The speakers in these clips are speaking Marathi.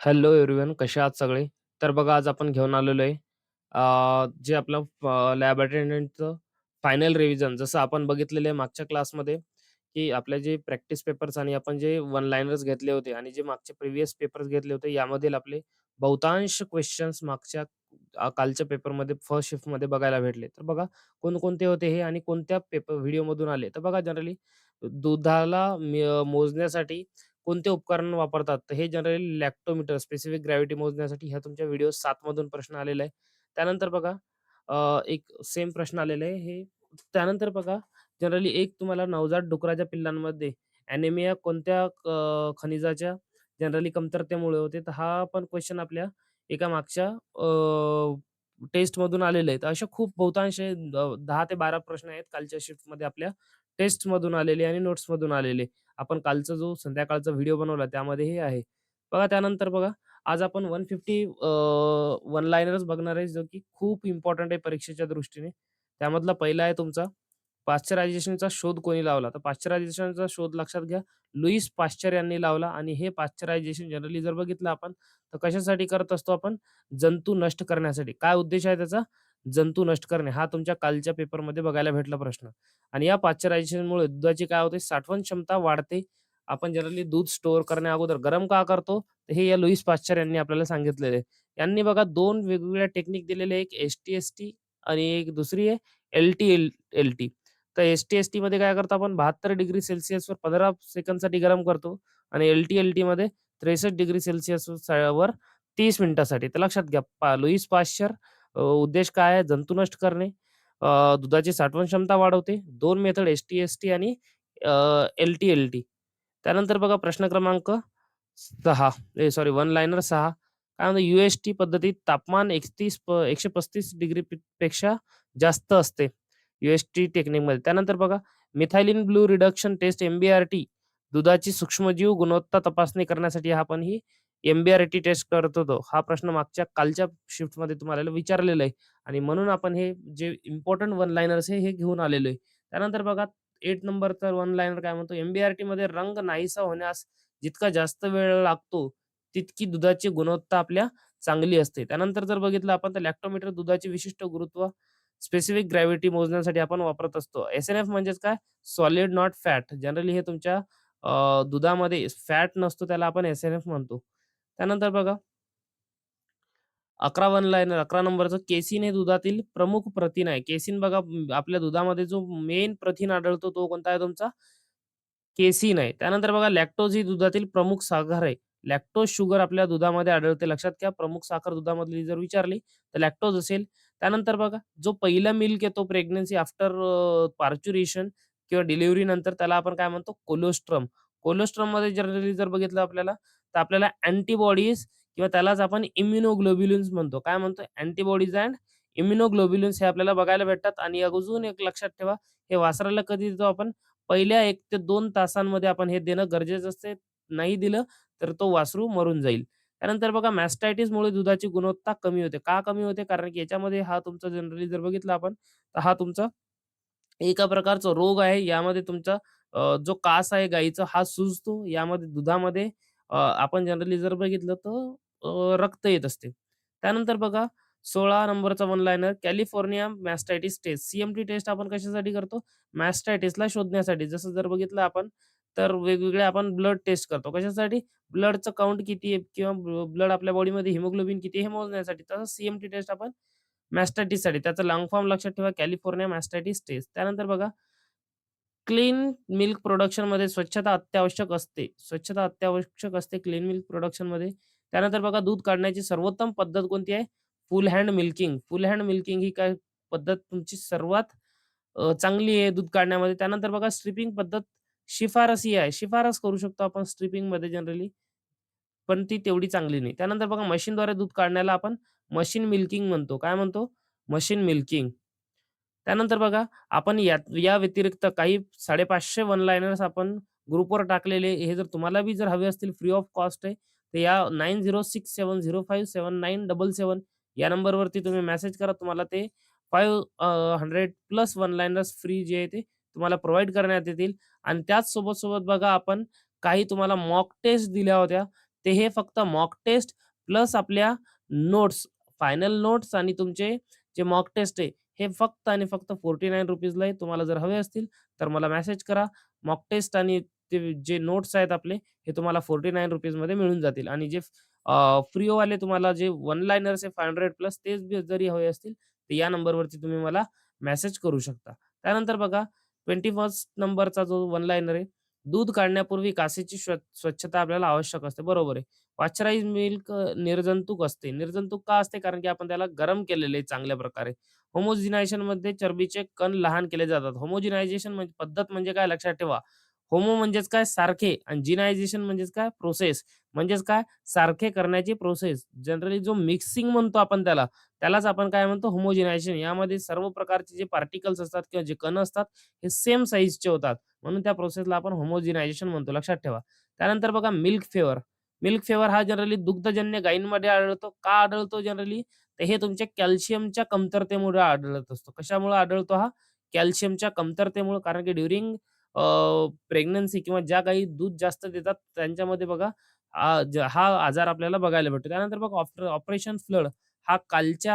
हॅलो एव्हरीवन, कसे आहात सगळे? तर बघा आज आपण घेऊन आलेलो आहे जे आपलं लॅब अटेंडंटचं फायनल रिव्हिजन. जसं आपण बघितलेलं आहे मागच्या क्लासमध्ये, की आपले जे प्रॅक्टिस पेपर्स आणि आपण जे वन लाइनर्स घेतले होते आणि जे मागचे प्रिव्हियस पेपर्स घेतले होते, यामधील आपले बहुतांश क्वेश्चन्स मागच्या कालच्या पेपरमध्ये फर्स्ट शिफ्टमध्ये बघायला भेटले. तर बघा कोणकोणते होते हे आणि कोणत्या पेपर व्हिडिओमधून आले. तर बघा जनरली दुधाला मोजण्यासाठी कोणते उपकरण वापरतात? तर हे जनरली लॅक्टोमीटर स्पेसिफिक ग्रॅव्हिटी मोजण्यासाठी ह्या तुमच्या व्हिडिओ 7 मधून प्रश्न आलेला आहे. त्यानंतर बघा एक सेम प्रश्न आलेला आहे हे. त्यानंतर बघा जनरली एक तुम्हाला नवजात डुकराच्या पिल्लांमध्ये ॲनिमिया कोणत्या खनिजाच्या जनरली कमतरतेमुळे होते? तर हा पण क्वेश्चन आपल्या एका मागच्या टेस्टमधून आलेले आहेत. असे खूप बहुतांश 10 ते 12 प्रश्न आहेत कालच्या शिफ्टमध्ये आपल्या टेस्टमधून आलेले आणि नोट्समधून आलेले. आपण कालचा जो संध्याकाळचा व्हिडिओ बनवला त्यामध्ये हे आहे. बघा त्यानंतर बघा आज आपण 150 वन लाइनर्स बघणार आहे, जो की खूप इम्पोर्टंट आहे परीक्षेच्या दृष्टीने. त्यामधला पहिला आहे तुमचा पाश्चरायझेशनचा शोध कोणी लावला? तर पाश्चरायझेशनचा शोध लक्षात घ्या, लुईस पाश्चर यांनी लावला आणि हे पाश्चरायझेशन जनरली जर बघितलं आपण, तर कशासाठी करत असतो आपण? जंतू नष्ट करण्यासाठी. काय उद्देश आहे त्याचा? जंतू नष्ट करणे. हा तुमच्या कालच्या पेपरमध्ये बघायला भेटला प्रश्न. आणि या पाश्चरायझेशनमुळे दुधाची काय होते? साठवण क्षमता वाढते. आपण जनरली दूध स्टोअर करण्या अगोदर गरम का करतो? तर हे या लुईस पाश्चर यांनी आपल्याला सांगितलेलं आहे. यांनी बघा 2 वेगवेगळ्या टेक्निक दिलेल्या आहे. एक एस-टी-एस-टी आणि एक दुसरी आहे एल-टी-एल-टी. तर एस-टी-एस-टीमध्ये काय करतो आपण 72 डिग्री सेल्सियसवर 15 सेकंदसाठी गरम करतो आणि एल-टी-एल-टीमध्ये 63 डिग्री सेल्सियसवर 30 मिनिटासाठी. तर लक्षात घ्या लुईस पाश्चर उद्देश काय आहे? जंतू नष्ट करणे. दुधाची साठवण क्षमता वाढवते. 2 मेथड एस-टी-एस-टी आणि एल-टी-एल-टी. त्यानंतर बघा प्रश्न क्रमांक 6 सॉरी वन लाइनर 6 काय म्हणतो यू-एस-टी पद्धतीत तापमान 135 डिग्री पेक्षा जास्त असते. यू-एस-टी टेक्निकमध्ये. त्यानंतर बघा मिथाइलिन ब्लू रिडक्शन टेस्ट एम-बी-आर-टी दुधाची सूक्ष्मजीव गुणवत्ता तपासणी करण्यासाठी आपण ही एम-बी-आर-टी टेस्ट करत होतो. हा प्रश्न मागच्या कालच्या शिफ्टमध्ये तुम्हाला विचारलेला आहे आणि म्हणून आपण हे जे इम्पोर्टंट वन लाइनर्स आहे हे घेऊन आलेलो आहे. त्यानंतर बघा 8 नंबरचा वन लाइनर काय म्हणतो एम-बी-आर-टीमध्ये रंग नाहीसा होण्यास जितका जास्त वेळ लागतो, तितकी दुधाची गुणवत्ता आपल्या चांगली असते. त्यानंतर जर बघितलं आपण तर लॅक्टोमीटर दुधाचे विशिष्ट गुरुत्व स्पेसिफिक ग्रॅव्हिटी मोजण्यासाठी आपण वापरत असतो. एस-एन-एफ म्हणजेच काय? Solid not fat. जनरली हे तुमच्या दुधामध्ये फॅट नसतो त्याला आपण एस-एन-एफ म्हणतो. त्यानंतर बघा 11 वन लाइनर 11 नंबरचं केसिन हे दुधातील प्रमुख प्रथिन आहे. केसिन बघा आपल्या दुधामध्ये जो मेन प्रथिन आढळतो तो कोणता आहे तुमचा? केसीन आहे. त्यानंतर बघा लॅक्टोज ही दुधातील प्रमुख साखर आहे. लॅक्टोज शुगर आपल्या दुधामध्ये आढळते. लक्षात घ्या प्रमुख साखर दुधामधली जर विचारली तर लॅक्टोज असेल. त्यानंतर बघा जो पहिला मिल्क येतो प्रेग्नन्सी आफ्टर पार्च्युरेशन किंवा डिलिव्हरी नंतर त्याला आपण काय म्हणतो कोलोस्ट्रम. कोलोस्ट्रममध्ये जनरली जर बघितलं आपल्याला तर आपल्याला अँटिबॉडीज किंवा त्यालाच आपण इम्युनोग्लोब्युलिन्स म्हणतो. काय म्हणतो? अँटिबॉडीज अँड इम्युनोग्लोब्युलिन्स हे आपल्याला बघायला भेटतात आणि अजून एक लक्षात ठेवा, हे वासराला कधी देतो आपण? पहिल्या 1 ते 2 तासांमध्ये आपण हे देणं गरजेचं असते. नाही दिलं तर तो वासरू मरून जाईल. त्यानंतर बघा मॅस्टायटिसमुळे दुधाची गुणवत्ता कमी होते. का कमी होते? कारण की याच्यामध्ये हा तुमचा जनरली जर बघितला आपण, तर हा तुमचा एका प्रकारचा रोग आहे. यामध्ये तुमचा जो कास आहे गाईचा हा सुजतो. यामध्ये दुधामध्ये आपण जनरली जर बघितलं तर रक्त येत असते. त्यानंतर बघा 16 नंबरचा one liner California mastitis test. सी टेस्ट आपण कशासाठी करतो? मॅस्टायटिसला शोधण्यासाठी. जसं जर बघितलं आपण तर वेगवेगळे आपण ब्लड टेस्ट करतो. कशासाठी? ब्लडचं काउंट किती आहे किंवा ब्लड आपल्या बॉडीमध्ये हिमोग्लोबिन किती आहे हे मोजण्यासाठी. तसंच टेस्ट आपण मॅस्टायटिससाठी. त्याचा लाँग फॉर्म लक्षात ठेवा कॅलिफोर्निया मॅस्टायटिस टेस्ट. त्यानंतर बघा क्लीन मिल्क प्रोडक्शनमध्ये स्वच्छता अत्यावश्यक असते. स्वच्छता अत्यावश्यक असते क्लीन मिल्क प्रोडक्शनमध्ये. त्यानंतर बघा दूध काढण्याची सर्वोत्तम पद्धत कोणती आहे? Full hand milking. Full hand milking ही काय पद्धत तुमची सर्वात चांगली आहे दूध काढण्यामध्ये. त्यानंतर बघा स्ट्रिपिंग पद्धत शिफारसीय आहे. शिफारस करू शकतो आपण स्ट्रिपिंगमध्ये जनरली, पण ती तेवढी चांगली नाही. त्यानंतर बघा मशीनद्वारे दूध काढण्याला आपण मशीन मिल्किंग म्हणतो. काय म्हणतो? Machine milking. त्यानंतर बघा आपण या व्यतिरिक्त काही 550 वन लाइनर्स आपण ग्रुपवर टाकलेले. हे जर तुम्हाला बी जर हवे असतील फ्री ऑफ कॉस्ट आहे. तर या 9067057977 या नंबरवरती तुम्ही मेसेज करा. तुम्हाला ते 500 प्लस वन लाइनर्स फ्री जे आहे ते तुम्हाला प्रोव्हाईड करण्यात येतील आणि त्याच सोबत बघा आपण काही तुम्हाला मॉक टेस्ट दिल्या होत्या. ते हे फक्त मॉक टेस्ट प्लस आपल्या नोट्स, फायनल नोट्स आणि तुमचे जे मॉक टेस्ट आहे, हे फक्त आणि फक्त ₹49 ला आहे. तुम्हाला जर हवे असतील तर मला मेसेज करा. मॉक टेस्ट आणि ते जे नोट्स आहेत आपले, हे तुम्हाला ₹49 मध्ये मिळून जातील आणि जे फ्रीवाले तुम्हाला जे वन लाइनर्स आहे 500 प्लस तेच जरी हवे असतील, तर या नंबरवरती तुम्ही मला मेसेज करू शकता. त्यानंतर बघा 21st नंबरचा जो वन लाइनर आहे, दूध काढण्यापूर्वी कासेची स्वच्छता आपल्याला आवश्यक असते. बरोबर आहे. पाश्चराइज्ड मिल्क निर्जंतुक असते. निर्जंतुक का असते? कारण की आपण त्याला गरम केलेले आहे चांगल्या प्रकारे. होमोजिनायझेशनमध्ये चरबीचे कण लहान केले जातात. होमोजिनायझेशन म्हणजे पद्धत म्हणजे काय लक्षात ठेवा. होमो म्हणजेच काय सारखे आणि जिनायझेशन म्हणजेच काय प्रोसेस म्हणजेच काय सारखे करण्याची प्रोसेस. जनरली जो मिक्सिंग म्हणतो आपण त्याला, त्यालाच आपण काय म्हणतो होमोजिनायझेशन. यामध्ये सर्व प्रकारचे जे पार्टिकल्स असतात किंवा जे कण असतात हे सेम साइजचे होतात. म्हणून त्या प्रोसेसला आपण होमोजिनायझेशन म्हणतो लक्षात ठेवा. त्यानंतर बघा मिल्क फेवर. मिल्क फेवर हा जनरली दुग्धजन्य गायींमध्ये आढळतो. का आढळतो जनरली? तर हे तुमच्या कॅल्शियमच्या कमतरतेमुळे आढळत असतो. कशामुळे आढळतो हा? कॅल्शियमच्या कमतरतेमुळे. कारण की ड्युरिंग प्रेग्नन्सी किंवा ज्या गायी दूध जास्त देतात त्यांच्यामध्ये बघा हा आजार आपल्याला बघायला भेटतो. त्यानंतर बघा ऑपरेशन फ्लड हा कालच्या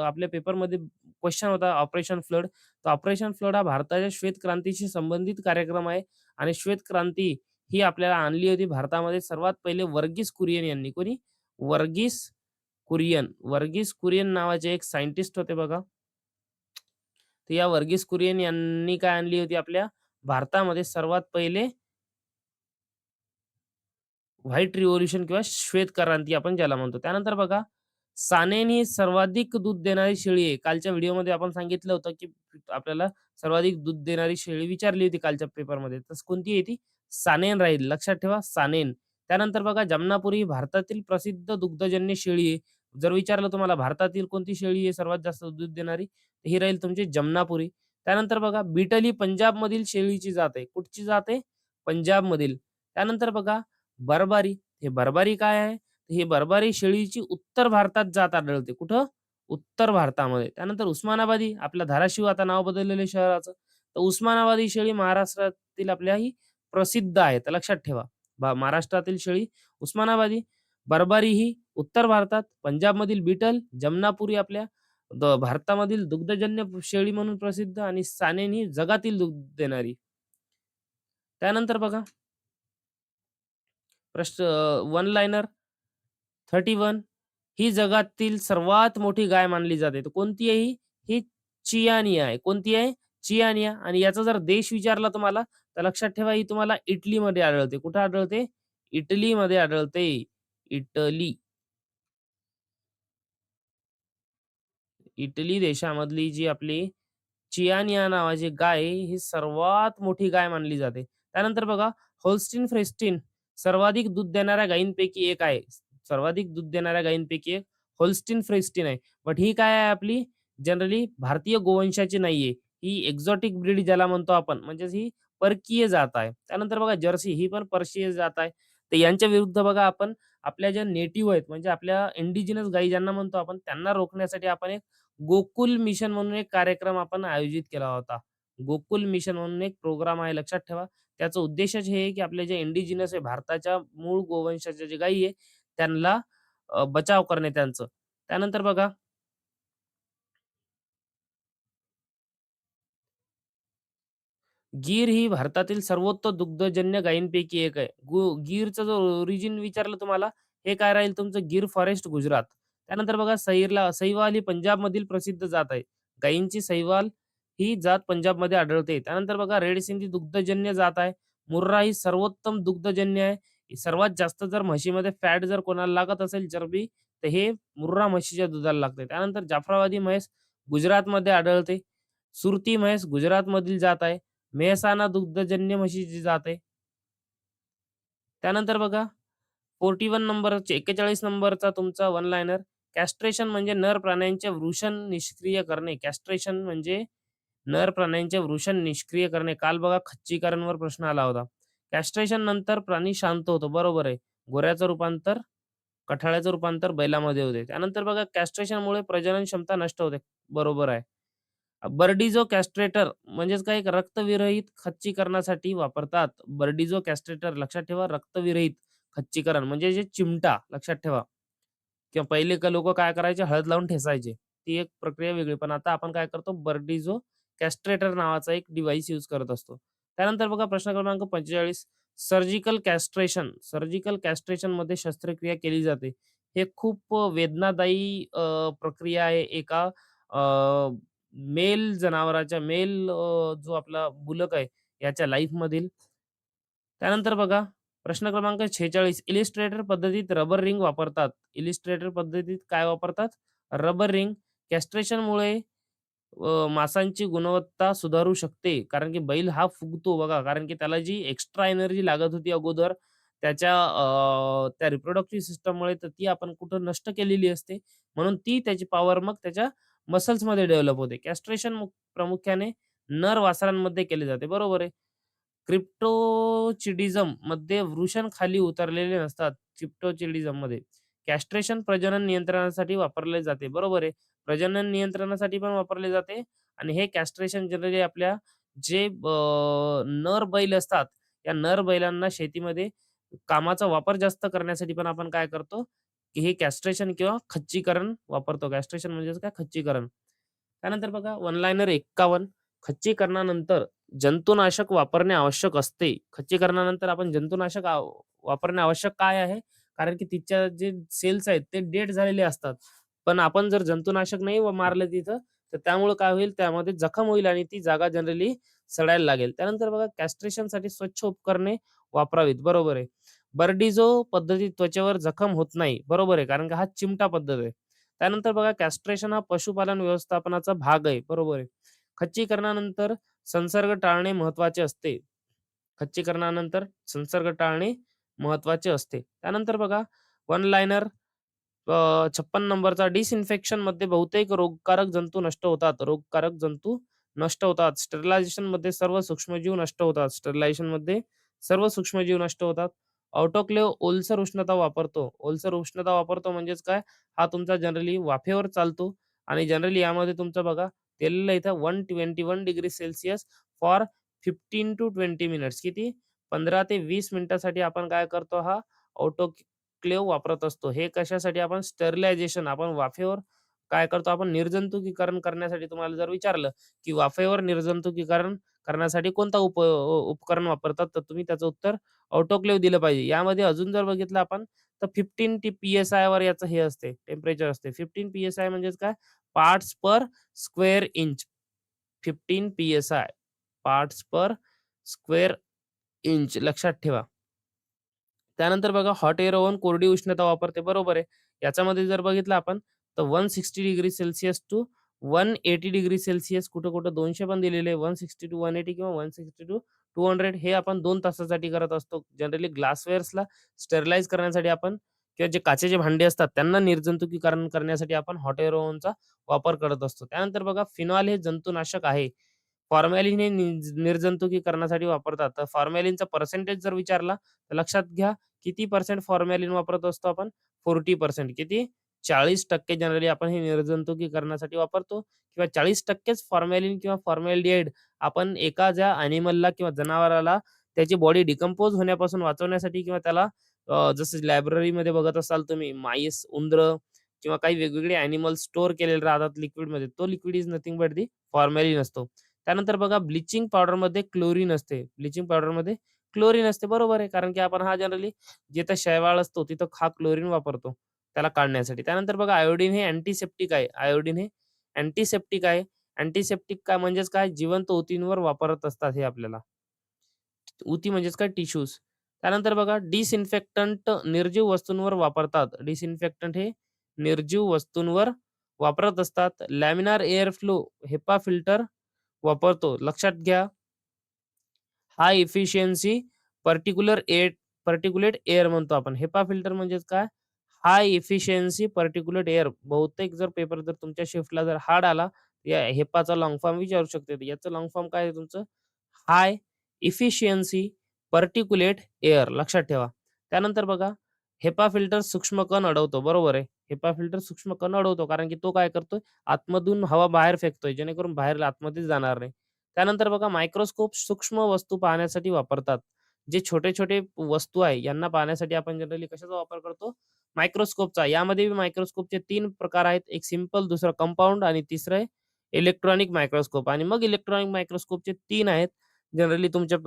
आपल्या पेपरमध्ये क्वेश्चन होता ऑपरेशन फ्लड. तर ऑपरेशन फ्लड हा भारताच्या श्वेत क्रांतीशी संबंधित कार्यक्रम आहे आणि श्वेत क्रांती ही आपल्याला आणली होती भारतामध्ये सर्वात पहिले वर्गीस कुरियन यांनी. कोणी? वर्गीस कुरियन. वर्गीस कुरियन नावाचे एक सायंटिस्ट होते बघा. तर या वर्गीस कुरियन यांनी काय आणली होती आपल्या भारतामध्ये सर्वात पहिले व्हाईट रिव्होल्यूशन किंवा श्वेत क्रांती आपण ज्याला म्हणतो. त्यानंतर बघा, सानेन ही सर्वाधिक दूध देणारी शेळी आहे. कालच्या व्हिडिओमध्ये आपण सांगितलं होतं, की आपल्याला सर्वाधिक दूध देणारी शेळी विचारली होती कालच्या पेपरमध्ये. तर कोणती आहे ती? सानेन राहील. लक्षात ठेवा सानेन. त्यानंतर बघा, जमनापुरी ही भारतातील प्रसिद्ध दुग्धजन्य शेळी आहे. जर विचारलं तुम्हाला भारतातील कोणती शेळी आहे सर्वात जास्त दूध देणारी? तर ही राहील तुमची जमनापुरी. त्यानंतर बघा, बीटल ही पंजाबमधील शेळीची जात आहे. कुठची जात आहे? पंजाबमधील. त्यानंतर बघा बरबारी. हे बरबारी काय आहे? ही बरबारी शेळीची उत्तर भारतात जात आढळते. कुठं? उत्तर भारतामध्ये. त्यानंतर उस्मानाबादी, आपलं धाराशिव आता नाव बदललेलं आहे शहराचं. तर उस्मानाबादी शेळी महाराष्ट्रातील आपल्या ही प्रसिद्ध आहे. तर लक्षात ठेवा. महाराष्ट्रातील शेळी उस्मानाबादी, बरबारी ही उत्तर भारतात, पंजाबमधील बीटल, जमनापुरी आपल्या भारतामधील दुग्धजन्य शेळी म्हणून प्रसिद्ध आणि सानेन ही जगातील दूध देणारी. त्यानंतर बघा वन लाइनर 31 ही जगातील सर्वात मोठी गाय मानली जाते. तर कोणती आहे ही? ही चियानिया आहे. कोणती आहे? चियानिया आणि याचा जर देश विचारला तुम्हाला, तर लक्षात ठेवा ही तुम्हाला इटलीमध्ये आढळते. कुठे आढळते? इटलीमध्ये आढळते. इटली. इटली देशामधली जी आपली चियानिया नावाची गाय आहे, ही सर्वात मोठी गाय मानली जाते. त्यानंतर बघा होल्स्टीन फ्रेस्टीन सर्वाधिक दूध देणाऱ्या गायींपैकी एक आहे. सर्वाधिक दूध देणाऱ्या गायींपैकी एक होल्स्टीन फ्रेस्टीन आहे. बट ही काय आहे आपली जनरली भारतीय गोवंशाची नाहीये. ही एक्झॉटिक ब्रीड ज्याला म्हणतो आपण म्हणजेच ही परकीय जात आहे. त्यानंतर बघा जर्सी ही पण पर्शियन जात आहे. तर यांच्या विरुद्ध बघा आपण आपल्या ज्या नेटिव्ह आहेत म्हणजे आपल्या इंडिजिनस गायी ज्यांना म्हणतो आपण त्यांना रोखण्यासाठी आपण एक गोकुल मिशन म्हणून एक कार्यक्रम आपण आयोजित केला होता. गोकुल मिशन म्हणून एक प्रोग्राम आहे लक्षात ठेवा. त्याचा उद्देशच हे आहे, की आपले जे इंडिजिनस आहे भारताच्या मूळ गोवंशाच्या जे गायी आहे, त्यांना बचाव करणे त्यांचं. त्यानंतर बघा गीर ही भारतातील सर्वोत्तम दुग्धजन्य गायींपैकी एक आहे. गीरचं जर ओरिजिन विचारलं तुम्हाला, हे काय राहील तुमचं गीर फॉरेस्ट गुजरात. त्यानंतर बघा सहीवाल ही पंजाबमधील प्रसिद्ध जात आहे. गायींची सहीवाल ही जात पंजाबमध्ये आढळते. त्यानंतर बघा रेड सिंधी दुग्धजन्य जात आहे. मुर्रा ही सर्वोत्तम दुग्धजन्य आहे. सर्वात जास्त जर म्हशीमध्ये फॅट जर कोणाला लागत असेल चरबी, तर हे मुर्रा म्हशीच्या दुधाला लागते. त्यानंतर जाफराबादी म्हैस गुजरातमध्ये आढळते. सुरती म्हैस गुजरातमधील जात आहे. मेहसाणा दुग्धजन्य म्हशीची जात आहे. त्यानंतर बघा 41 नंबरचे 41 नंबरचा तुमचा वन लाइनर कॅस्ट्रेशन म्हणजे नर प्राण्यांचे वृषण निष्क्रिय करणे. कॅस्ट्रेशन म्हणजे नर प्राण्यांचे वृषण निष्क्रिय करणे. काल बघा खच्चीकरणवर प्रश्न आला होता. कॅस्ट्रेशन नंतर प्राणी शांत होतो. बरोबर आहे. गोऱ्याचं रूपांतर कठाळ्याचं रूपांतर बैलामध्ये होते. त्यानंतर बघा कॅस्ट्रेशनमुळे प्रजनन क्षमता नष्ट होते. बरोबर आहे. बर्डिझो कॅस्ट्रेटर म्हणजेच काय एक रक्तविरहित खच्चीकरणासाठी वापरतात. बर्डिझो कॅस्ट्रेटर लक्षात ठेवा रक्तविरहित खच्चीकरण म्हणजे जे चिमटा लक्षात ठेवा. किंवा पहिले लोकं काय करायचे हळद लावून ठेसायचे. ती एक प्रक्रिया वेगळी. पण आता आपण काय करतो बर्डिझो कॅस्ट्रेटर नावाचा एक डिव्हाइस यूज करत असतो. त्यानंतर बघा प्रश्न क्रमांक 45 सर्जिकल कॅस्ट्रेशन. सर्जिकल कॅस्ट्रेशनमध्ये शस्त्रक्रिया केली जाते. हे खूप वेदनादायी प्रक्रिया आहे एका मेल जनावराच्या जो आपला बुलक आहे याच्या लाईफमधील. त्यानंतर बघा प्रश्न क्रमांक 46 इलिस्ट्रेटर पद्धतीत रबर रिंग वापरतात. इलिस्ट्रेटर पद्धतीत काय वापरतात? Rubber ring. कॅस्ट्रेशनमुळे मांसाची गुणवत्ता सुधारू शकते. कारण की बैल हा फुगतो बघा, कारण की त्याला जी एक्स्ट्रा एनर्जी लागत होती अगोदर त्या रिप्रोडक्टिव्ह सिस्टममुळे तर ती आपण कुठं नष्ट केलेली असते. म्हणून ती त्याची पॉवर मग त्याच्या मसल्समध्ये डेव्हलप होते. कॅस्ट्रेशन प्रामुख्याने नर वासरांमध्ये केले जाते. बरोबर आहे. क्रिप्टोचिडिझममध्ये वृषण खाली उतरलेले नसतात. क्रिप्टोचिडिझममध्ये. कॅस्ट्रेशन प्रजनन नियंत्रणासाठी वापरले जाते. बरोबर आहे. प्रजनन नियंत्रणासाठी पण वापरले जाते आणि हे कॅस्ट्रेशन जनरली आपल्या जे नर बैल असतात, या नर बैलांना शेतीमध्ये कामाचा वापर जास्त करण्यासाठी पण आपण काय करतो, की हे कॅस्ट्रेशन किंवा खच्चीकरण वापरतो. कॅस्ट्रेशन म्हणजेच काय खच्चीकरण. त्यानंतर बघा वन लाइनर 51 खच्चीकरणानंतर जंतुनाशक वापरणे आवश्यक असते. खच्चीकरणानंतर आपण जंतुनाशक वापरणे आवश्यक काय आहे? कारण की तिच्या जे सेल्स आहेत ते डेड झालेले असतात. पण आपण जर जंतुनाशक नाही मारलं तिथं, तर त्यामुळं काय होईल त्यामध्ये जखम होईल आणि ती जागा जनरली सडायला लागेल. त्यानंतर बघा कॅस्ट्रेशनसाठी स्वच्छ उपकरणे वापरावीत. बरोबर आहे. बर्डिझो पद्धतीत त्वचेवर जखम होत नाही. बरोबर आहे. कारण की हा चिमटा पद्धत आहे. त्यानंतर बघा कॅस्ट्रेशन हा पशुपालन व्यवस्थापनाचा भाग आहे. बरोबर आहे. खच्चीकरणानंतर संसर्ग टाळणे महत्त्वाचे असते. खच्चीकरणानंतर संसर्ग टाळणे महत्त्वाचे असते. त्यानंतर बघा वन लाइनर 56 नंबरचा डिसइन्फेक्शनमध्ये बहुतेक रोगकारक जंतू नष्ट होतात. रोगकारक जंतू नष्ट होतात. स्टरलायझेशनमध्ये सर्व सूक्ष्मजीव नष्ट होतात. स्टरलायझेशनमध्ये सर्व सूक्ष्मजीव नष्ट होतात. ऑटोक्लेव्ह ओलसर उष्णता वापरतो. ओलसर उष्णता वापरतो म्हणजेच काय? हा तुमचा जनरली वाफेवर चालतो आणि जनरली यामध्ये तुमचं बघा दिलेलं इथं 121 degree Celsius for 15 to 20 minutes. किती? 15 ते 20 मिनिटासाठी आपण काय करतो हा ऑटोक्लेव्ह वापरत असतो. हे कशासाठी आपण स्टरलायझेशन आपण वाफेवर काय करतो आपण निर्जंतुकीकरण करण्यासाठी तुम्हाला जर विचारलं, की वाफेवर निर्जंतुकीकरण करण्यासाठी कोणता उपकरण वापरतात? तर तुम्ही त्याचं उत्तर ऑटोक्लेव्ह दिलं पाहिजे. यामध्ये अजून जर बघितलं आपण तर 15 पी-एस-आयवर याचं हे असते, टेम्परेचर असते. 15 पी-एस-आय म्हणजेच काय? Parts per square inch. 15 PSI parts per square inch लक्षात ठेवा. त्यानंतर बघा हॉट एअर ओव्हन कोरडी उष्णता वापरते. बरोबर आहे. याच्यामध्ये जर बघितलं आपण तर 160 degree Celsius to 180 degree Celsius कुठं-कुठं 200 पण दिलेले आहे. 160 टू 180 किंवा 160 टू 200 हे आपण 2 तासासाठी करत असतो. जनरली ग्लासवेअर्सला स्टरलाइज करण्यासाठी आपण किंवा जे काचेचे भांडे असतात त्यांना निर्जंतुकीकरण करण्यासाठी आपण हॉट एअर ओव्हनचा वापर करत असतो. त्यानंतर बघा फिनॉल हे जंतुनाशक आहे. फॉर्मॅलिन हे निर्जंतुकीकरणासाठी वापरतात. तर फॉर्मॅलिनचा पर्सेंटेज जर विचारला तर लक्षात घ्या किती पर्सेंट फॉर्मॅलिन वापरत असतो आपण? 40% किती? 40% जनरली आपण हे निर्जंतुकीकरणासाठी वापरतो किंवा 40%च फॉर्मॅलिन किंवा फॉर्मॅल्डिहाइड आपण एका ज्या ॲनिमलला किंवा जनावराला त्याची बॉडी डिकंपोज होण्यापासून वाचवण्यासाठी किंवा त्याला जसं लायब्ररीमध्ये बघत असाल तुम्ही माईस, उंदरं किंवा काही वेगवेगळे ॲनिमल स्टोअर केलेले राहतात लिक्विडमध्ये. तो liquid is nothing but the formalin असतो. त्यानंतर बघा ब्लिचिंग पावडरमध्ये क्लोरीन असते. ब्लिचिंग पावडरमध्ये क्लोरीन असते. बरोबर आहे. कारण की आपण हा जनरली जिथं शैवाल असतो तिथं हा क्लोरीन वापरतो त्याला काढण्यासाठी. त्यानंतर बघा आयोडीन हे अँटिसेप्टिक आहे. आयोडीन हे अँटिसेप्टिक आहे. अँटिसेप्टिक काय म्हणजेच काय जिवंत ऊतींवर वापरत असतात हे आपल्याला. ऊती म्हणजेच काय टिश्यूज. त्यानंतर बघा डिसइन्फेक्टंट निर्जीव वस्तूंवर वापरतात. डिसइन्फेक्टंट हे निर्जीव वस्तूंवर वापरत असतात. Laminar air flow HEPA filter वापरतो. लक्षात घ्या हाय एफिशियन्सी पर्टिक्युलेट एअर म्हणतो आपण. हेपा फिल्टर म्हणजेच काय? हाय एफिशियन्सी पर्टिक्युलेट एअर. बहुतेक जर पेपर जर तुमच्या शिफ्टला जर हार्ड आला, या हेपाचा लाँग फॉर्म विचारू शकते. याचं लाँग फॉर्म काय आहे तुमचं? हाय एफिशियन्सी पर्टिक्युलेट एअर लक्षात ठेवा. त्यानंतर बघा हेपा फिल्टर सूक्ष्म कण अडवतो. बरोबर आहे. हेपा फिल्टर सूक्ष्म कण अडवतो कारण की तो काय करतोय आतमधून हवा बाहेर फेकतोय जेणेकरून बाहेर आतमध्ये जाणार नाही. त्यानंतर बघा मायक्रोस्कोप सूक्ष्म वस्तू पाहण्यासाठी वापरतात. जे छोटे-छोटे वस्तू आहे यांना पाहण्यासाठी आपण जनरली कशाचा वापर करतो? मायक्रोस्कोपचा. यामध्ये मायक्रोस्कोपचे 3 प्रकार आहेत. एक सिंपल, दुसरं कंपाउंड आणि तिसरं आहे इलेक्ट्रॉनिक मायक्रोस्कोप आणि मग इलेक्ट्रॉनिक मायक्रोस्कोपचे 3 आहेत. जनरली तुमच्या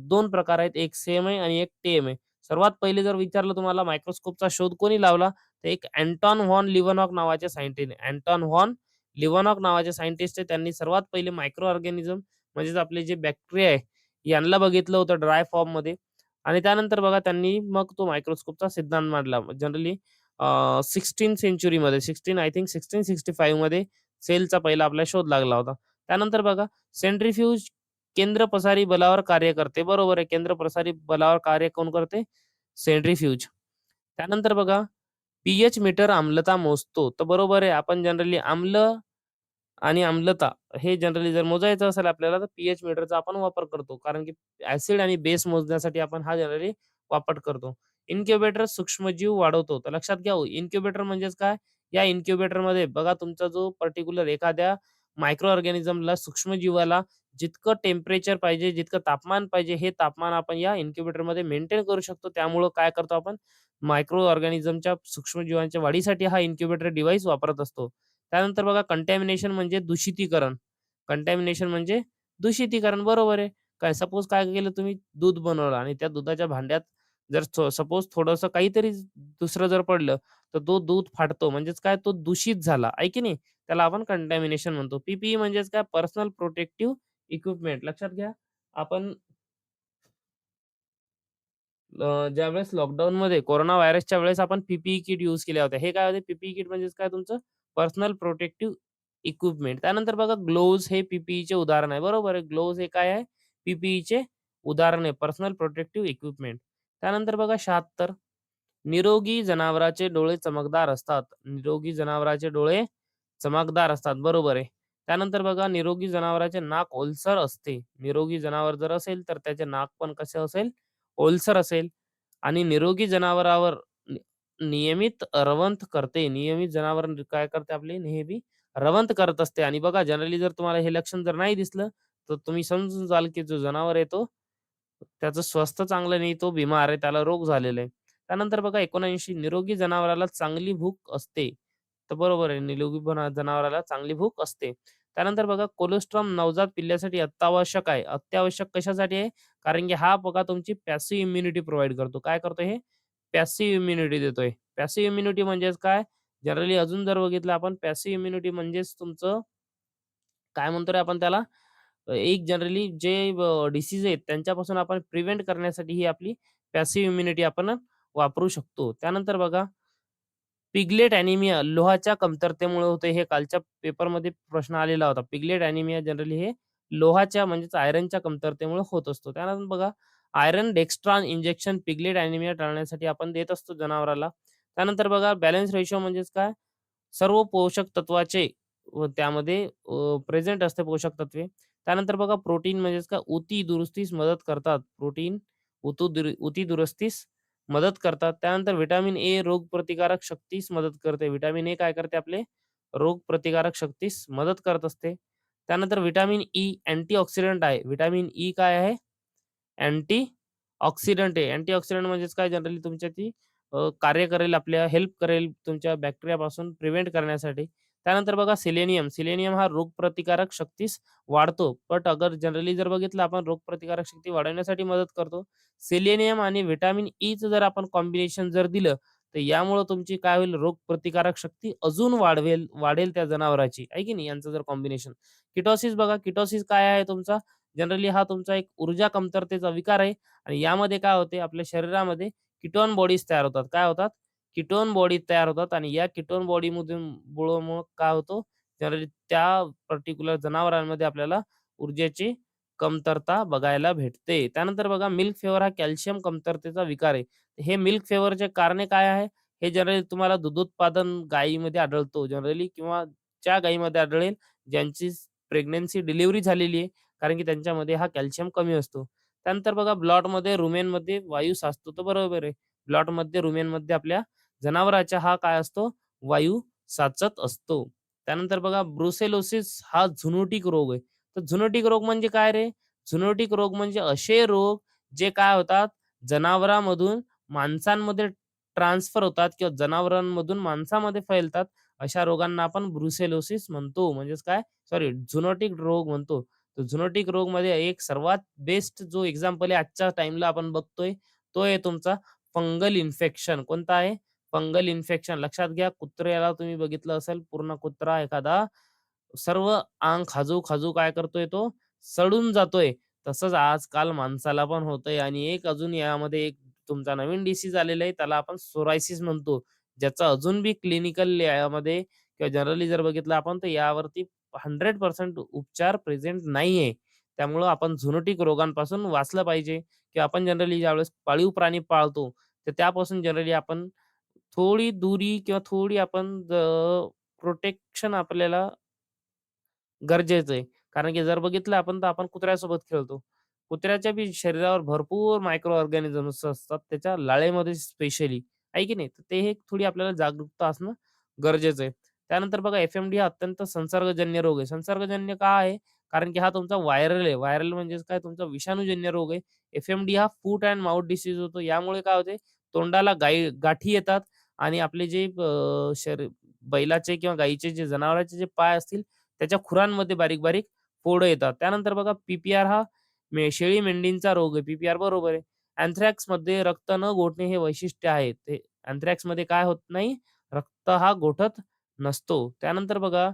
2 प्रकार आहेत. एक सेम आहे आणि एक टेम आहे. सर्वात पहिले जर विचारलं तुम्हाला मायक्रोस्कोपचा शोध कोणी लावला? तर एक अँटॉन व्हॉन लिव्हनॉक नावाच्या सायंटिस्टने. अँटॉन व्हॉन लिव्हनॉक नावाचे सायंटिस्ट आहे. त्यांनी सर्वात पहिले मायक्रो ऑर्गॅनिझम म्हणजेच आपले जे बॅक्टेरिया आहे, यांना बघितलं होतं ड्राय फॉर्ममध्ये आणि त्यानंतर बघा त्यांनी मग तो मायक्रोस्कोपचा सिद्धांत मांडला. जनरली 16th सेंच्युरीमध्ये 16 आय थिंक 1665 मध्ये सेलचा पहिला आपला शोध लागला होता. त्यानंतर बघा सेंट्रिफ्यूज केंद्र प्रसारी बलावर कार्य करते. बरोबर आहे. केंद्र प्रसारी बलावर कार्य कोण करते? सेंट्रिफ्यूज. त्यानंतर बघा पी-एच मीटर आम्लता मोजतो. तर बरोबर आहे. आपण जनरली आम्ल आणि आम्लता हे जनरली जर मोजायचं असेल आपल्याला तर पी-एच मीटरचा आपण वापर करतो. कारण की ॲसिड आणि बेस मोजण्यासाठी आपण हा जनरली वापर करतो. इन्क्युबेटर सूक्ष्मजीव वाढवतो. तर लक्षात घ्या हो, इन्क्युबेटर म्हणजेच काय? या इन्क्युबेटरमध्ये बघा तुमचा जो पर्टिक्युलर एखाद्या मायक्रो ऑर्गॅनिझमला सूक्ष्मजीवाला जितकं टेम्परेचर पाहिजे, जितकं तापमान पाहिजे, हे तापमान आपण या इन्क्युबेटरमध्ये मेंटेन करू शकतो. त्यामुळं काय करतो आपण मायक्रो ऑर्गॅनिझमच्या सूक्ष्मजीवांच्या वाढीसाठी हा इन्क्युबेटर डिव्हाइस वापरत असतो. त्यानंतर बघा कंटॅमिनेशन म्हणजे दूषितीकरण. कंटॅमिनेशन म्हणजे दूषितीकरण बरोबर आहे. काय सपोज काय केलं तुम्ही दूध बनवलं आणि त्या दुधाच्या भांड्यात जर सपोज थोडंसं काहीतरी दुसरं जर पडलं, तर तो दूध फाटतो म्हणजेच काय तो दूषित झाला, आहे की नाही? त्याला आपण कंटॅमिनेशन म्हणतो. पी म्हणजेच काय पर्सनल प्रोटेक्टिव्ह इक्विपमेंट. लक्षात घ्या आपण ज्यावेळेस लॉकडाऊनमध्ये कोरोना व्हायरसच्या वेळेस आपण किट यूज केल्या होत्या. हे काय होते किट म्हणजेच काय तुमचं पर्सनल प्रोटेक्टिव्ह इक्विपमेंट. त्यानंतर बघा ग्लोव्हज हे पी उदाहरण आहे. बरोबर आहे. ग्लोव्हज हे काय आहे? पी उदाहरण आहे. Personal protective equipment. त्यानंतर बघा 76 निरोगी जनावराचे डोळे चमकदार असतात. निरोगी जनावराचे डोळे चमकदार असतात. बरोबर आहे. त्यानंतर बघा निरोगी जनावराचे नाक ओलसर असते. निरोगी जनावर जर असेल तर त्याचे नाक पण कसे असेल? ओलसर असेल आणि निरोगी जनावरावर नियमित रवंथ करते. नियमित जनावर काय करते आपली नेहमी रवंथ करत असते आणि बघा जनरली जर तुम्हाला हे लक्षण जर नाही दिसलं, तर तुम्ही समजून जाल की जो जनावर आहे तो त्याचं स्वास्थ्य चांगलं नाही, तो बिमार आहे, त्याला रोग झालेला आहे. त्यानंतर बघा 79 निरोगी जनावराला चांगली भूक असते. तर बरोबर आहे, निरोगी जनावराला चांगली भूक असते. त्यानंतर बघा कोलोस्ट्रम नवजात पिल्ल्यासाठी अत्यावश्यक आहे. अत्यावश्यक कशासाठी आहे? कारण की हा बघा तुमची पॅसिव्ह इम्युनिटी प्रोव्हाईड करतो. काय करतो हे? पॅसिव्ह इम्युनिटी देतोय. पॅसिव्ह इम्युनिटी म्हणजेच काय? जनरली अजून जर बघितलं आपण पॅसिव्ह इम्युनिटी म्हणजेच तुमचं काय म्हणतो रे आपण त्याला? एक जनरली जे डिसीज आहेत त्यांच्यापासून आपण प्रिव्हेंट करण्यासाठी ही आपली पॅसिव्ह इम्युनिटी आपण वापरू शकतो. त्यानंतर बघा पिगलेट ॲनिमिया लोहाच्या कमतरतेमुळे होते. हे कालच्या पेपरमध्ये प्रश्न आलेला होता. पिगलेट ॲनिमिया जनरली हे लोहाच्या म्हणजेच आयर्नच्या कमतरतेमुळे होत असतो. त्यानंतर बघा iron Dijkstra injection piglet anaemia टाळण्यासाठी आपण देत असतो जनावराला. त्यानंतर बघा बॅलन्स रेशो म्हणजेच काय? सर्व पोषक तत्वाचे त्यामध्ये प्रेझेंट असते पोषक तत्वे. त्यानंतर बघा प्रोटीन म्हणजेच काय? ऊती दुरुस्तीस मदत करतात. प्रोटीन ऊती दुरुस्तीस मदत करतात. त्यानंतर व्हिटॅमिन ए रोगप्रतिकारक शक्तीस मदत करते. व्हिटॅमिन ए काय करते आपले? रोगप्रतिकारक शक्तीस मदत करत असते. त्यानंतर व्हिटॅमिन ई अँटीऑक्सिडंट आहे. व्हिटॅमिन ई काय आहे? अँटीऑक्सिडंट आहे. अँटीऑक्सिडंट म्हणजेच काय जनरली तुमच्या ती कार्य करेल आपल्या हेल्प करेल तुमच्या बॅक्टेरियापासून प्रिव्हेंट करण्यासाठी. त्यानंतर बघा सेलेनियम. सेलेनियम हा रोगप्रतिकारक शक्तीस वाढतो. बट अगर जनरली जर बघितलं आपण रोगप्रतिकारक शक्ती वाढवण्यासाठी मदत करतो. सेलेनियम आणि व्हिटॅमिन ईचं जर आपण कॉम्बिनेशन जर दिलं, तर यामुळं तुमची काय होईल रोगप्रतिकारक शक्ती अजून वाढेल त्या जनावराची, आहे की नाही यांचं जर कॉम्बिनेशन. किटोसिस बघा किटोसिस काय आहे तुमचा? जनरली हा तुमचा एक ऊर्जा कमतरतेचा विकार आहे आणि यामध्ये काय होते आपल्या शरीरामध्ये कीटोन बॉडीज तयार होतात. काय होतात? कीटोन बॉडी तयार होतात आणि या कीटोन बॉडीमधून मुळे काय होतं जनरली त्या पर्टिक्युलर जनावरांमध्ये आपल्याला ऊर्जेची कमतरता बघायला भेटते. त्यानंतर बघा मिल्क फेवर हा कॅल्शियम कमतरतेचा विकार आहे. हे मिल्क फेवरचे कारणे काय आहे? हे जनरली तुम्हाला दूध उत्पादन गायीमध्ये आढळतो जनरली किंवा ज्या गायीमध्ये आढळेल ज्यांची प्रेग्नन्सी डिलिव्हरी झालेली आहे. कारण की त्यांच्यामध्ये हा कॅल्शियम कमी असतो. त्यानंतर बघा ब्लॉटमध्ये रुमेनमध्ये वायू साचतो. तर बरोबर आहे. ब्लॉटमध्ये रुमेनमध्ये आपल्या जनावराच्या हा काय असतो? वायू साचत असतो. त्यानंतर बघा ब्रुसेलोसिस हा झुनोटिक रोग आहे. तर झुनोटिक रोग म्हणजे काय रे? झुनोटिक रोग म्हणजे असे रोग जे काय होतात जनावरांमधून माणसांमध्ये ट्रान्सफर होतात किंवा जनावरांमधून माणसामध्ये फैलतात. अशा रोगांना आपण ब्रुसेलोसिस म्हणतो. म्हणजेच काय सॉरी झुनोटिक रोग म्हणतो. तर झुनोटिक रोगमध्ये एक सर्वात बेस्ट जो एक्झाम्पल आहे आजच्या टाईमला आपण बघतोय, तो आहे तुमचा फंगल इन्फेक्शन. कोणता आहे? Fungal infection. लक्षात घ्या कुत्र्याला तुम्ही बघितलं असेल पूर्ण कुत्रा एखादा सर्व अंग खाजू-खाजू काय करतोय तो सडून जातोय. तसंच आजकाल माणसाला पण होतंय आणि एक अजून यामध्ये एक तुमचा नवीन डिसीज आलेला आहे त्याला आपण सोरायसिस म्हणतो. ज्याचा अजून बी क्लिनिकल यामध्ये किंवा जनरली जर बघितलं आपण तर यावरती 100% उपचार प्रेझेंट नाहीये. त्यामुळं आपण झुनोटिक रोगांपासून वाचलं पाहिजे किंवा आपण जनरली ज्यावेळेस पाळीव प्राणी पाळतो, तर त्यापासून जनरली आपण थोडी दुरी किंवा थोडी आपण प्रोटेक्शन आपल्याला गरजेचं आहे. कारण की जर बघितलं आपण तर आपण कुत्र्यासोबत खेळतो. कुत्र्याच्या बी शरीरावर भरपूर मायक्रो ऑर्गॅनिझम्स असतात त्याच्या लाळेमध्ये स्पेशली, आहे की नाही? तर ते एक थोडी आपल्याला जागरूकता असणं गरजेचं आहे. त्यानंतर बघा एफ-एम-डी हा अत्यंत संसर्गजन्य रोग आहे. संसर्गजन्य का आहे? कारण की हा तुमचा व्हायरल आहे. व्हायरल म्हणजेच काय तुमचा विषाणूजन्य रोग आहे. एफ-एम-डी हा फूट अँड माउथ डिसीज होतो. यामुळे काय होते तोंडाला गाठी येतात आणि आपले जे बैलाचे किंवा गाईचे जे जनावरांचे जे पाय असतील त्याच्या खुरांमध्ये बारीक-बारीक फोडं येतात. त्यानंतर बघा पी-पी-आर हा शेळी मेंढींचा रोग आहे. पी-पी-आर बरोबर आहे. अँथ्रॅक्समध्ये रक्त न गोठणे हे वैशिष्ट्य आहे. ते अँथ्रॅक्समध्ये काय होत नाही, रक्त हा गोठत नसतो. त्यानंतर बघा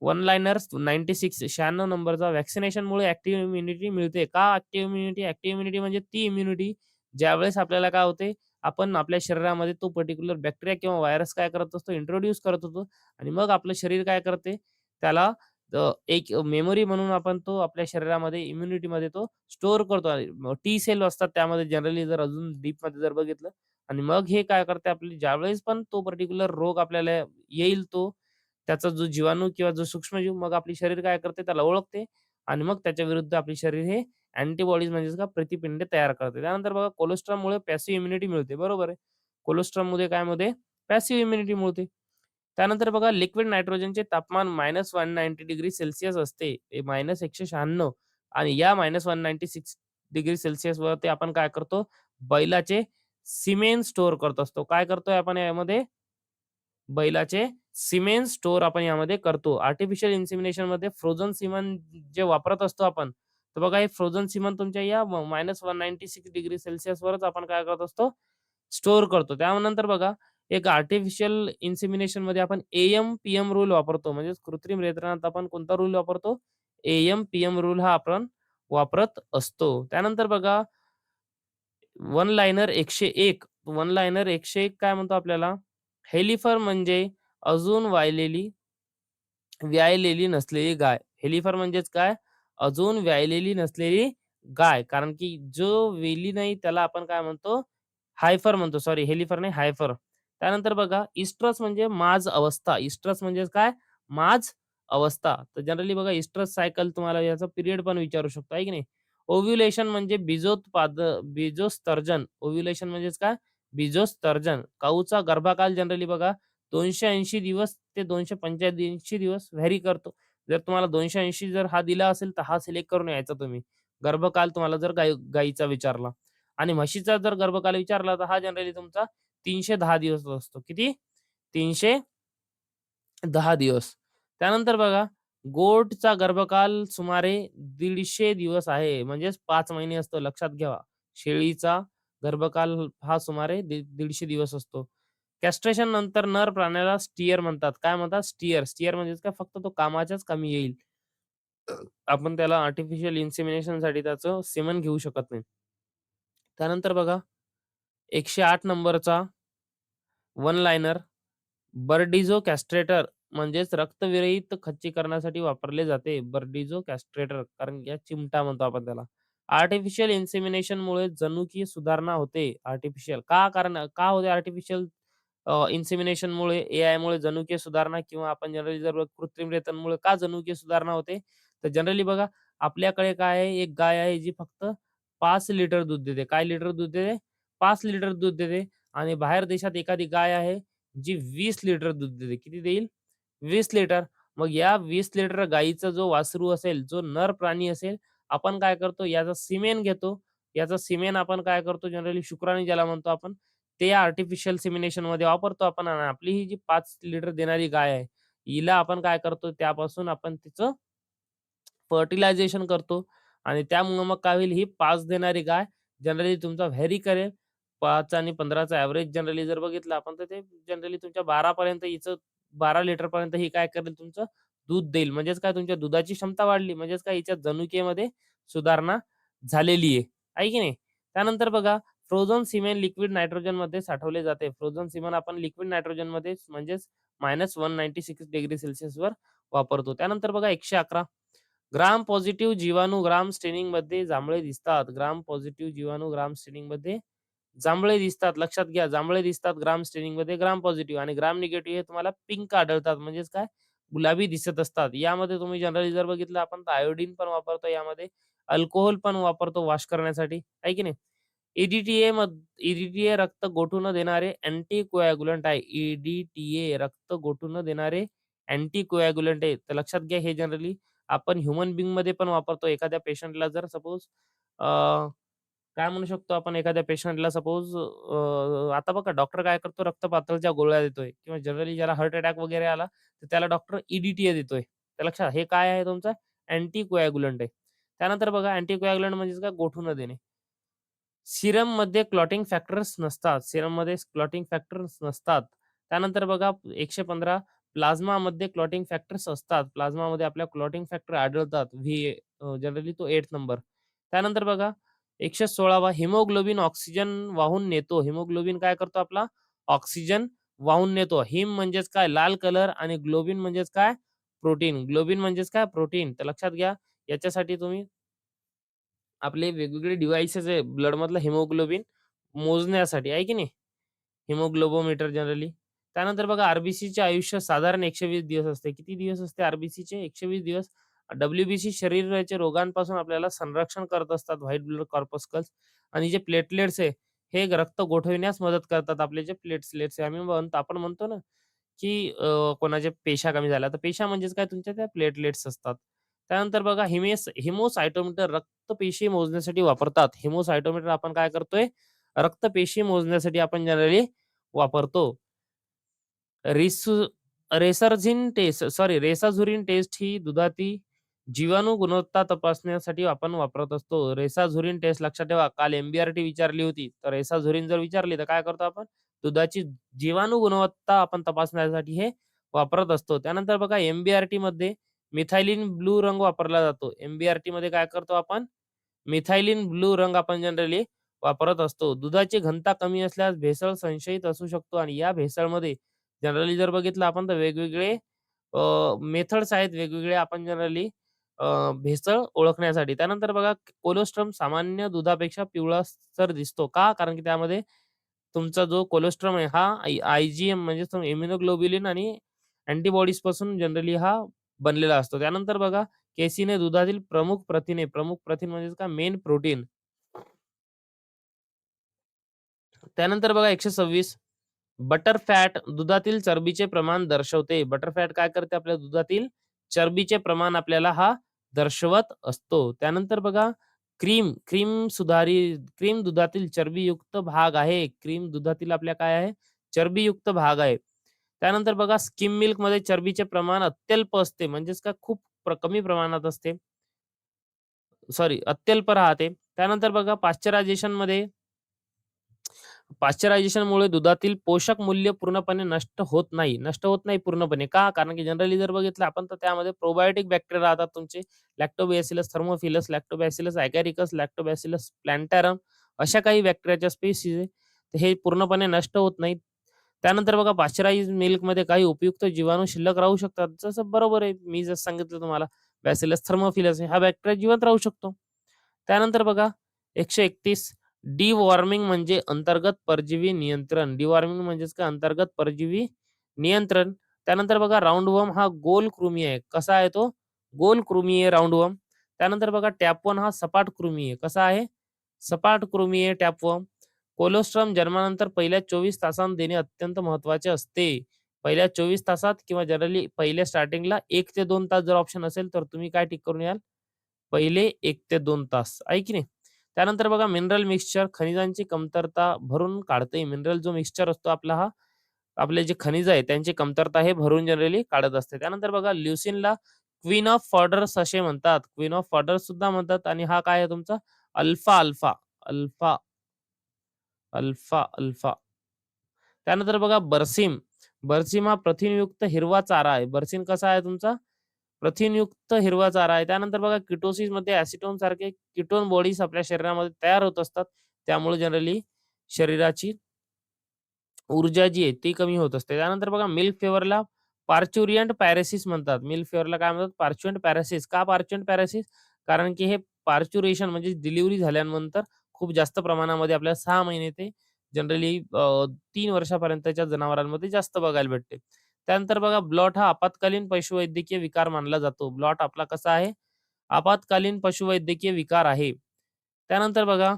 वन लाइनर्स 96 96 नंबरचा व्हॅक्सिनेशनमुळे ॲक्टिव्ह इम्युनिटी मिळते. का ॲक्टिव्ह इम्युनिटी? ॲक्टिव्ह इम्युनिटी म्हणजे ती इम्युनिटी ज्यावेळेस आपल्याला काय होते, आपण आपल्या शरीरामध्ये तो पर्टिक्युलर बॅक्टेरिया किंवा व्हायरस काय करत असतो, इंट्रोड्यूस करत होतो आणि मग आपलं शरीर काय करते, त्याला एक मेमरी म्हणून आपण तो आपल्या शरीरामध्ये इम्युनिटीमध्ये तो स्टोअर करतो आणि टी सेल असतात त्यामध्ये जनरली जर अजून डीपमध्ये जर बघितलं आणि मग हे काय करते आपली ज्यावेळेस पण तो पर्टिक्युलर रोग आपल्याला येईल तो त्याचा जो जीवाणू किंवा जो सूक्ष्मजीव मग आपली शरीर काय करते त्याला ओळखते आणि मग त्याच्या विरुद्ध आपले शरीर हे अँटीबॉडीज म्हणजेच का प्रतिपिंड तयार करते. त्यानंतर बघा कोलेस्ट्रॉलमुळे पॅसिव्ह इम्युनिटी मिळते. बरोबर आहे. कोलेस्ट्रॉलमध्ये काय मध्ये पॅसिव्ह इम्युनिटी मिळते. त्यानंतर बघा लिक्विड नायट्रोजनचे तापमान -190°C असते. ते -196 आणि या -196°C वरती आपण काय करतो, बैलाचे सिमेन स्टोअर करत असतो. काय करतोय आपण यामध्ये? बैलाचे सिमेन स्टोअर आपण यामध्ये करतो. आर्टिफिशियल इन्सेमिनेशनमध्ये फ्रोझन सिमेंट जे वापरत असतो आपण, तर बघा हे फ्रोझन सिमेंट तुमच्या या -196° वरच आपण काय करत असतो, स्टोअर करतो. त्यानंतर बघा एक आर्टिफिशियल इन्सेमिनेशनमध्ये आपण एएम-पीएम रूल वापरतो. म्हणजेच कृत्रिम रेतनात आपण कोणता रूल वापरतो? एएम-पीएम रूल हा आपण वापरत असतो. त्यानंतर बघा वन लाइनर 101 वन लाइनर 101 काय म्हणतो आपल्याला? हेलिफर म्हणजे अजून व्यायलेली नसलेली गाय. हेलिफर म्हणजेच काय? अजून व्यायलेली नसलेली गाय. कारण की जो वेली नाही त्याला आपण काय म्हणतो? हायफर म्हणतो. सॉरी हेलिफर नाही हायफर. त्यानंतर बघा इस्ट्रस म्हणजे माज अवस्था. इस्ट्रस म्हणजेच काय? माज अवस्था. तर जनरली बघा इस्ट्रस सायकल तुम्हाला याचा पिरियड पण विचारू शकतो, आहे की नाही? ओव्ह्युलेशन म्हणजे बीजोत्सर्जन. ओव्ह्युलेशन म्हणजेच काय? बीजोत्सर्जन. काऊचा गर्भकाल जनरली बघा 280 दिवस ते 285 दिवस व्हॅरी करतो. जर तुम्हाला 280 जर हा दिला असेल, तर हा सिलेक्ट करून यायचा तुम्ही. गर्भकाल तुम्हाला जर गायीचा विचारला आणि म्हशीचा जर गर्भकाल विचारला, तर हा जनरली तुमचा 310 दिवस असतो. किती? 310 दिवस. त्यानंतर बघा गोटचा गर्भकाल सुमारे 150 दिवस आहे. म्हणजेच 5 महिने असतो. लक्षात घ्या. शेळीचा गर्भकाल हा सुमारे 150 दिवस असतो. कॅस्ट्रेशन नंतर नर प्राण्याला स्टियर म्हणतात. काय म्हणतात? स्टियर. स्टियर म्हणजेच काय फक्त तो कामाच्याच कामी येईल. आपण त्याला आर्टिफिशियल इन्सेमिनेशनसाठी त्याचं सेवन घेऊ शकत नाही. त्यानंतर बघा 108 नंबरचा वन लाइनर बर्डिझो कॅस्ट्रेटर म्हणजेच रक्तविरहित खच्चीकरणासाठी वापरले जाते. बर्डिझो कॅस्ट्रेटर कारण की चिमटा म्हणतो आपण त्याला. आर्टिफिशियल इन्सेमिनेशनमुळे जनुकीय सुधारणा होते. आर्टिफिशियल का कारण का होते आर्टिफिशियल इन्सेमिनेशनमुळे, एआयमुळे जनुकीय सुधारणा किंवा आपण जनरली जर कृत्रिम रेतनमुळे का जनुकीय सुधारणा होते? तर जनरली बघा आपल्याकडे काय आहे, एक गाय आहे जी फक्त 5 लिटर दूध देते. काय लिटर दूध देते? 5 लिटर दूध देते आणि बाहेर देशात एखादी गाय आहे जी 20 लिटर दूध देते. किती देईल? 20 लिटर. मग या 20 लिटर गाईचा जो वासरू असेल, जो नर प्राणी असेल, आपण काय करतो याचा सिमेन घेतो. याचं सिमेन आपण काय करतो जनरली शुक्राणू ज्याला म्हणतो आपण, ते आर्टिफिशियल सिमिनेशनमध्ये वापरतो आपण आणि आपली ही जी 5 लिटर देणारी गाय आहे, हिला आपण काय करतो त्यापासून आपण तिचं फर्टिलायझेशन करतो आणि त्यामुळे मग काय होईल, ही 5 देणारी गाय जनरली तुमचा व्हॅरी करेल. 5 आणि 15चा एव्हरेज जनरली जर बघितलं आपण, तर ते जनरली तुमच्या 12 पर्यंत हिचं 12 लिटरपर्यंत ही काय करेल तुमचं दूध देईल. म्हणजेच काय तुमच्या दुधाची क्षमता वाढली. म्हणजेच काय हिच्या जनुकीयेमध्ये सुधारणा झालेली आहे. आहे की नाही? त्यानंतर बघा फ्रोझन सिमेंट लिक्विड नायट्रोजनमध्ये साठवले जाते. फ्रोझन सिमेंट आपण लिक्विड नायट्रोजनमध्ये म्हणजेच -196 डिग्री सेल्सियसवर वापरतो. त्यानंतर बघा 111 ग्राम पॉझिटिव्ह जीवाणू ग्राम स्टेनिंगमध्ये जांभळे दिसतात. ग्राम पॉझिटिव्ह जीवाणू ग्राम स्टेनिंगमध्ये जांभळे दिसतात. लक्षात घ्या जांभळे दिसतात ग्राम स्टेनिंगमध्ये ग्राम पॉझिटिव्ह आणि ग्राम निगेटिव्ह हे तुम्हाला पिंक आढळतात. म्हणजेच काय गुलाबी दिसत असतात. यामध्ये तुम्ही जनरली जर बघितलं आपण तर आयोडीन पण वापरतो यामध्ये. अल्कोहोल पण वापरतो वॉश करण्यासाठी. आहे की नाही? ई रक्त गोठू न देणारे अँटीकोॲग्युलंट आहे. रक्त गोठू न देणारे अँटीकोॲग्युलंट आहे. तर लक्षात घ्या हे जनरली आपण ह्युमन बीइंगमध्ये पण वापरतो. एखाद्या पेशंटला जर सपोज काय म्हणू शकतो आपण एखाद्या पेशंटला सपोज आता बघा डॉक्टर काय करतो रक्त पातळच्या गोळ्या देतोय किंवा जनरली ज्याला हार्ट अटॅक वगैरे आला, तर त्याला डॉक्टर ई देतोय. तर लक्षात हे काय आहे तुमचं अँटीकोॲग्युलंट आहे. त्यानंतर बघा अँटीकोॲग्युलंट म्हणजेच काय गोठू न देणे. सीरममध्ये क्लॉटिंग फॅक्टर्स नसतात. सीरममध्ये क्लॉटिंग फॅक्टर्स नसतात. त्यानंतर बघा 115 प्लाझ्मामध्ये क्लॉटिंग फॅक्टर्स असतात. प्लाझ्मामध्ये आपल्या क्लॉटिंग फॅक्टर आढळतात. जनरली तो 8th नंबर. त्यानंतर बघा 116वा हिमोग्लोबिन ऑक्सिजन वाहून नेतो. हिमोग्लोबिन काय करतो आपला? ऑक्सिजन वाहून नेतो. हिम म्हणजेच काय? लाल कलर आणि ग्लोबिन म्हणजेच काय? प्रोटीन. ग्लोबिन म्हणजेच काय? प्रोटीन. तर लक्षात घ्या याच्यासाठी तुम्ही आपले वेगवेगळे डिव्हाइसेस आहे ब्लडमधलं हिमोग्लोबिन मोजण्यासाठी आहे की नाही? हिमोग्लोबोमीटर जनरली. त्यानंतर बघा आर-बी-सीचे आयुष्य साधारण 120 दिवस असते. किती दिवस असते आर-बी-सीचे? 120 दिवस. डब्ल्यू-बी-सी शरीराच्या रोगांपासून आपल्याला संरक्षण करत असतात व्हाईट ब्लड कॉर्पस्कल्स आणि जे प्लेटलेट्स आहे, हे रक्त गोठविण्यास मदत करतात. आपले जे प्लेटलेट्स आहे आपण म्हणतो ना, की कोणाच्या पेशा कमी झाल्या, तर पेशा म्हणजेच काय तुमच्या त्या प्लेटलेट्स असतात. त्यानंतर बघा हिमोसायटोमीटर रक्तपेशी मोजण्यासाठी वापरतात. हिमोसायटोमीटर आपण काय करतोय? रक्तपेशी मोजण्यासाठी आपण जनरली वापरतो. रिसु रेसाझुरिन टेस्ट ही दुधातील जीवाणू गुणवत्ता तपासण्यासाठी आपण वापरत असतो. रेसाझुरिन टेस्ट लक्षात ठेवा. काल एम-बी-आर-टी विचारली होती. तर रेसाझुरिन जर विचारली तर काय करतो आपण? दुधाची जीवाणू गुणवत्ता आपण तपासण्यासाठी हे वापरत असतो. त्यानंतर बघा एम-बी-आर-टीमध्ये मिथाइलिन ब्लू रंग वापरला जातो. एम-बी-आर-टीमध्ये काय करतो आपण? मिथाइलिन ब्लू रंग आपण जनरली वापरत असतो. दुधाची घनता कमी असल्यास भेसळ संशयित असू शकतो आणि या भेसळमध्ये जनरली जर बघितलं आपण तर वेगवेगळे मेथड्स आहेत वेगवेगळे आपण जनरली भेसळ ओळखण्यासाठी. त्यानंतर बघा कोलोस्ट्रम सामान्य दुधापेक्षा पिवळसर दिसतो. का? कारण की त्यामध्ये तुमचा जो कोलोस्ट्रम आहे हा आयजीएम म्हणजे इम्युनोग्लोब्युलिन आणि अँटीबॉडीज पासून जनरली हा बनलेला असतो. त्यानंतर बघा केसीने दुधातील प्रमुख प्रथिन म्हणजे काय मेन प्रोटीन. त्यानंतर बघा 126 बटर फॅट दुधातील चरबीचे प्रमाण दर्शवते. बटर फॅट काय करते आपल्या दुधातील चरबीचे प्रमाण आपल्याला हा दर्शवत असतो. त्यानंतर बघा क्रीम दुधातील चरबीयुक्त भाग आहे. क्रीम दुधातील आपल्या काय आहे? चरबीयुक्त भाग आहे. त्यानंतर बघा स्किम मिल्कमध्ये चरबीचे प्रमाण अत्यल्प असते. म्हणजेच का खूप कमी प्रमाणात असते. सॉरी अत्यल्प राहते. त्यानंतर बघा पाश्चरायझेशनमुळे दुधातील पोषक मूल्य पूर्णपणे नष्ट होत नाही. नष्ट होत नाही पूर्णपणे. का? कारण की जनरली जर बघितलं आपण तर त्यामध्ये प्रोबायोटिक बॅक्टेरिया राहतात तुमचे. लॅक्टोबॅसिलस थर्मोफिलस, लॅक्टोबॅसिलस ॲगॅरिकस, लॅक्टोबॅसिलस प्लॅन्टॅरम अशा काही बॅक्टेरियाच्या स्पेसीज आहे. तर हे पूर्णपणे नष्ट होत नाहीत. त्यानंतर बघा पाश्चराइज्ड मिल्कमध्ये काही उपयुक्त जीवाणू शिल्लक राहू शकतात. जसं बरोबर आहे. मी जसं सांगितलं तुम्हाला बॅसिलस थर्मोफिलस हा बॅक्टेरिया जिवंत राहू शकतो. त्यानंतर बघा 131 डिवॉर्मिंग म्हणजे अंतर्गत परजीवी नियंत्रण. डिवॉर्मिंग म्हणजेच काय अंतर्गत परजीवी नियंत्रण. त्यानंतर बघा राउंडवॉर्म हा गोल कृमी आहे. कसा आहे तो? गोल कृमी आहे राउंडवॉर्म. त्यानंतर बघा टॅपवॉर्म हा सपाट कृमी आहे. कसा आहे? सपाट कृमी आहे टॅपवॉर्म. कोलोस्ट्रम जन्मानंतर पहिल्या 24 तासांत देणे अत्यंत महत्त्वाचे असते. पहिल्या 24 तासात किंवा जनरली पहिल्या स्टार्टिंगला 1 ते 2 तास जर ऑप्शन असेल तर तुम्ही काय टिक करून याल? पहिले 1 ते 2 तास. आहे की नाही? त्यानंतर बघा मिनरल मिक्सचर खनिजांची कमतरता भरून काढते. मिनरल जो मिक्सचर असतो आपला हा, आपले जे खनिज आहे त्यांची कमतरता हे भरून जनरली काढत असते. त्यानंतर बघा ल्युसीनला क्वीन ऑफ फॉडर्स असे म्हणतात. क्वीन ऑफ फॉडर्स सुद्धा म्हणतात आणि हा काय आहे तुमचा alpha, alpha, alpha, alpha, alpha. त्यानंतर बघा बरसीम. बरसीम हा प्रथिनयुक्त हिरवा चारा आहे. बरसीम कसा आहे तुमचा? प्रथिनयुक्त हिरवा चारा आहे. त्यानंतर बघा किटोसिसमध्ये ॲसिटोन सारखे कीटोन बॉडीज आपल्या शरीरामध्ये तयार होत असतात. त्यामुळे जनरली शरीराची ऊर्जा जी आहे ती कमी होत असते. त्यानंतर बघा मिल्क फेवरला पार्च्युरियंट पॅरासिस म्हणतात. मिल्क फेवरला काय म्हणतात? पार्च्युएंट पॅरासिस. का पार्च्युएंट पॅरासिस? कारण की हे पार्च्युरेशन म्हणजे डिलिव्हरी झाल्यानंतर खूप जास्त प्रमाणामध्ये आपल्याला 6 महिने ते जनरली 3 वर्षापर्यंतच्या जनावरांमध्ये जास्त बघायला भेटते. त्यानंतर बघा ब्लॉट हा आपत्कालीन पशुवैद्यकीय विकार मानला जातो. ब्लॉट आपला कसा आहे? आपत्कालीन पशुवैद्यकीय विकार आहे. त्यानंतर बघा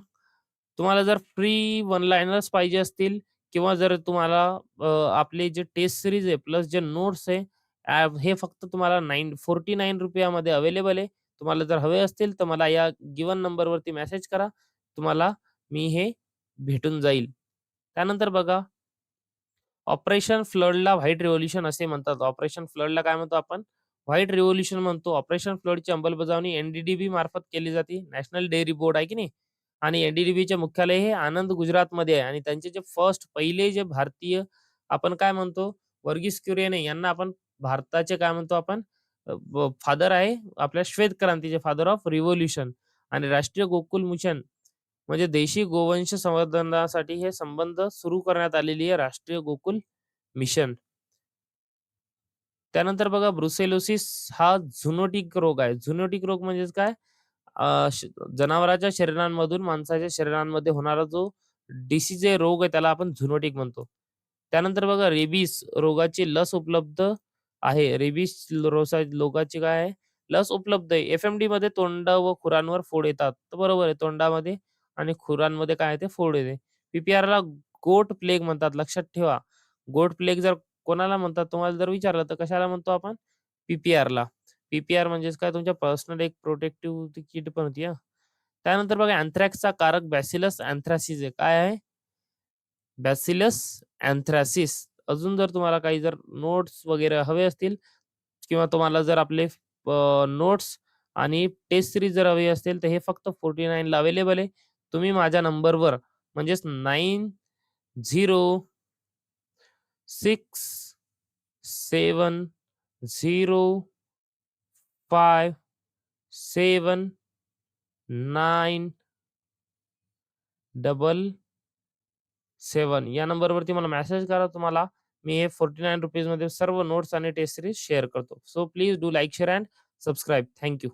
तुम्हाला जर फ्री वन लाइनर्स पाहिजे असतील किंवा जर तुम्हाला आपले जे टेस्ट सीरीज आहे प्लस जे नोट्स आहे हे फक्त तुम्हाला ₹49 मध्ये अवेलेबल आहे. तुम्हाला जर हवे असतील तर मला या गिवन नंबरवरती मेसेज करा. तुम्हाला मी हे भेटून जाईल. त्यानंतर बघा ऑपरेशन फ्लडला व्हाईट रिव्होल्यूशन असे म्हणतात. ऑपरेशन फ्लडला काय म्हणतो आपण? व्हाईट रिव्होल्यूशन म्हणतो. ऑपरेशन फ्लडची अंमलबजावणी एन-डी-डी-बी मार्फत केली जाते. नॅशनल डेअरी बोर्ड आहे की नाही? आणि एन-डी-डी-बीचे मुख्यालय हे आनंद गुजरातमध्ये आहे आणि त्यांचे जे पहिले जे भारतीय आपण काय म्हणतो वर्गीस कुरियन यांना आपण भारताचे काय म्हणतो आपण फादर आहे आपल्या श्वेत क्रांतीचे फादर ऑफ रिव्होल्यूशन आणि राष्ट्रीय गोकुल मिशन म्हणजे देशी गोवंश संवर्धनासाठी हे संबंध सुरू करण्यात आलेली आहे राष्ट्रीय गोकुल मिशन. त्यानंतर बघा ब्रुसेलोसिस हा झुनोटिक रोग आहे. झुनोटिक रोग म्हणजेच काय? अ, श जनावराच्या शरीरांमधून माणसाच्या शरीरांमध्ये होणारा जो डिसीज आहे, रोग आहे त्याला आपण झुनोटिक म्हणतो. त्यानंतर बघा रेबीज रोगाची लस उपलब्ध आहे. रेबीज रोगाची काय आहे? लस उपलब्ध आहे. एफ-एम-डीमध्ये तोंड व खुरांवर फोड येतात. तर बरोबर आहे तोंडामध्ये आणि खुरांमध्ये काय आहे ते फोड येते. पी-पी-आरला गोट प्लेग म्हणतात. लक्षात ठेवा. गोट प्लेग जर कोणाला म्हणतात तुम्हाला जर विचारलं तर कशाला म्हणतो आपण? पी-पी-आरला. पी-पी-आर म्हणजेच काय तुमच्या पर्सनल एक प्रोटेक्टिव्ह किट पण होती हां. त्यानंतर बघा अँथ्रॅक्सचा कारक बॅसिलस अँथ्रासिस आहे. काय आहे? बॅसिलस अँथ्रासिस. अजून जर तुम्हाला काही जर नोट्स वगैरे हवे असतील किंवा तुम्हाला जर आपले नोट्स आणि टेस्ट सीरीज जर हवी असेल, तर हे फक्त 49 ला अवेलेबल आहे. तुम्ही माझ्या नंबरवर म्हणजेच 90607597 या नंबरवरती मला मेसेज करा. तुम्हाला मी हे ₹49 मध्ये सर्व नोट्स आणि टेस्ट सीरीज शेअर करतो. So please do like, share end subscribe. Thank you.